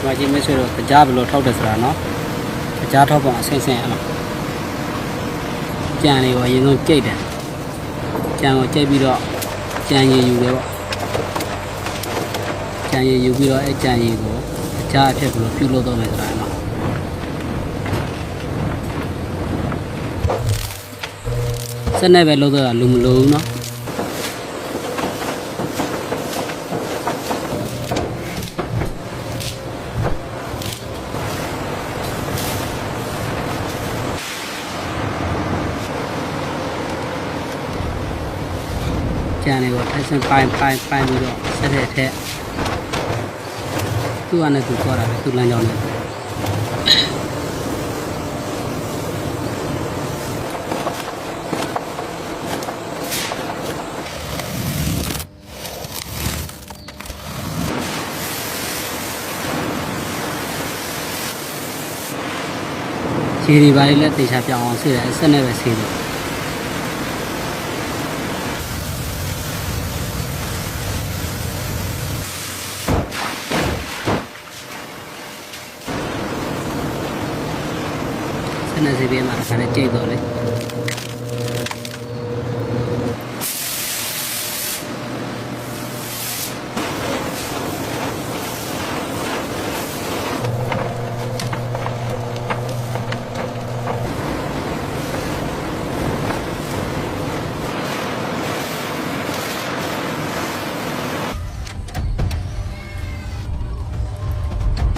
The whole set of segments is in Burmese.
ဒီမှာကြည့်မဲဆွဲတော့ကြားဘယ်လိုထောက်တယ်ဆိုတာနော်ကြားထောက်ပုံအဆင့်ဆင့်အဲ့လိုကြံလေးကိုအရင်ဆုံးကြိတ်တယ်ကြံကိုကြိတ်ပြီးတော့ကြံရည်ယူတယ်ပေါ့ကြံရည်ယူပြီးတော့အဲ့ကြံရည်ကိုကြားအဖြစ်ဘယ်လိုပြုလုပ်တော့မယ်ဆိုတာနော်စက်နဲ့ပဲလုပ်တော့တာလူမလို့ဘူးနော်ကြံလေးကိုထိုင်စင်ပိုင်းပြီးတော့ဆက်တဲ့ထက်သူ့အနေနဲ့သူသွားတာပဲသူ့လမ်းကြောင်းနဲ့ခြေတွေပါလေးလက်တေချာပြောင်းအောင်ဆေးတယ်ဆက်နဲ့ပဲဆေးတယ်ဆက်နဲ့ဆေးပေးမှာဒါလည်းကြိတ်တော့လေ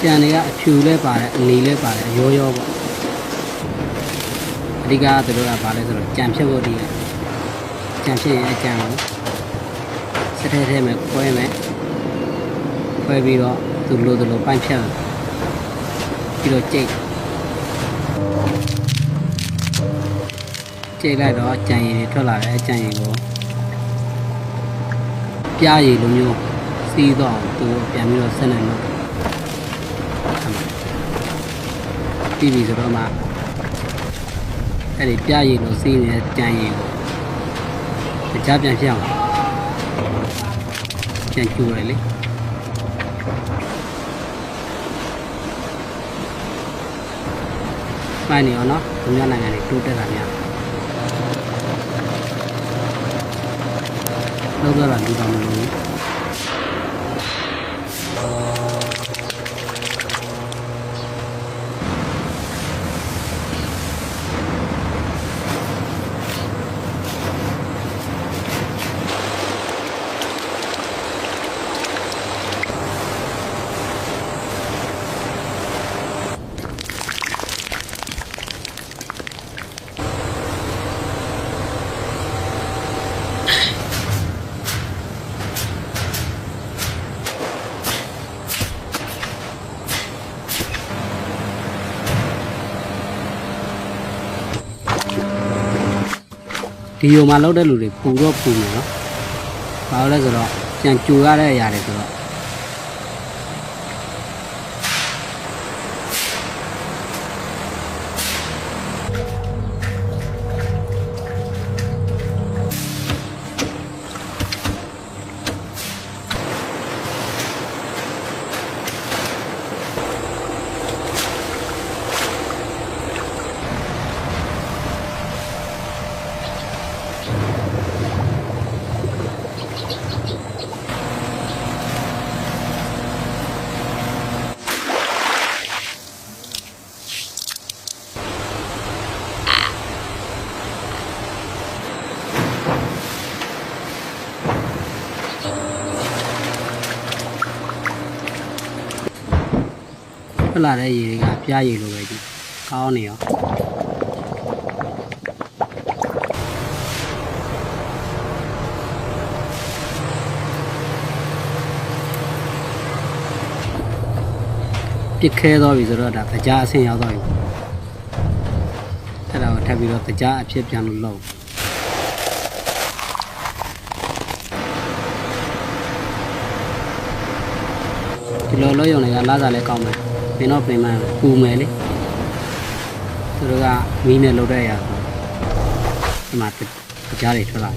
ကြံတွေကအဖြူလဲပါတယ်အနီလဲပါတယ်အရောရောပေါ့အဓိကသူတို့ကဘာလဲဆိုတော့ကြံဖြတ်ဖို့တည်းကြံဖြစ်ရင်အကြံကိုစက်ထဲမှာခွဲမယ်ခွဲပြီးတော့သူလိုပိုင်းဖြတ်ပြီးတော့ကြိတ်လိုက်တော့ကြံရည်တွေထွက်လာတယ်အကြံရည်ကိုပြားရည်လိုမျိုးစီးတော့သူပြန်ပြီးတော့ဆက်နေလို့ပြီးပြီဆိုတော့မှအဲ့ဒီပြရည်လို့စီးနေတဲ့ကြံရည်ကိုကြားပြန်ဖြစ်အောင်ပြန်ကျူရလေမိုင်းနေအောင်နော်သူများနိုင်ငံတွေတိုးတက်တာများလောက်တော့လူတော်မလို့ဒီယိုမှာလောက်တဲ့လူတွေပူတော့ပူနေနော်။ဘာလို့လဲဆိုတော့ကြံကြူရတဲ့အရာတွေဆိုတော့ထွက်လာတဲ့ရေတွေကပြားရည်လိုပဲကြီးကောင်းနေရောပြစ်ခဲသွားပြီဆိုတော့ဒါကြားအဆင့်ရောက်သွားပြီအဲ့ဒါကိုထပ်ပြီးတော့ကြားအဖြစ်ပြန်လို့လုပ်ဒီလိုလို့ရုံတွေကလာစားလဲကောင်းမယ်ပင်တော့ပင်မှပူမယ်လေသူတို့ကမီးနဲ့လုပ်တဲ့အရာဒီမှာကြားတွေထွက်လာ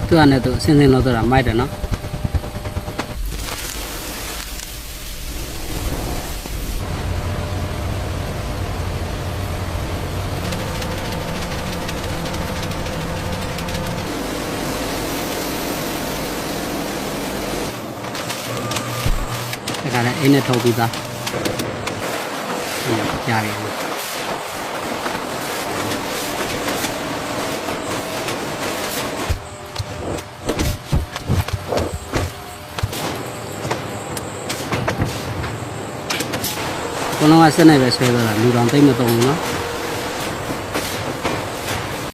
သူကလည်းသူအစင်းစင်းလောက်တော့တာမိုက်တယ်နော်ဒါကလည်းအိမ်နဲ့ထုတ်ပြီးသားကြားရတယ်ဘုံလုံးကစက်နေပဲဆွဲတော့တာလူတော်သိမ့်မသုံးဘူးနော်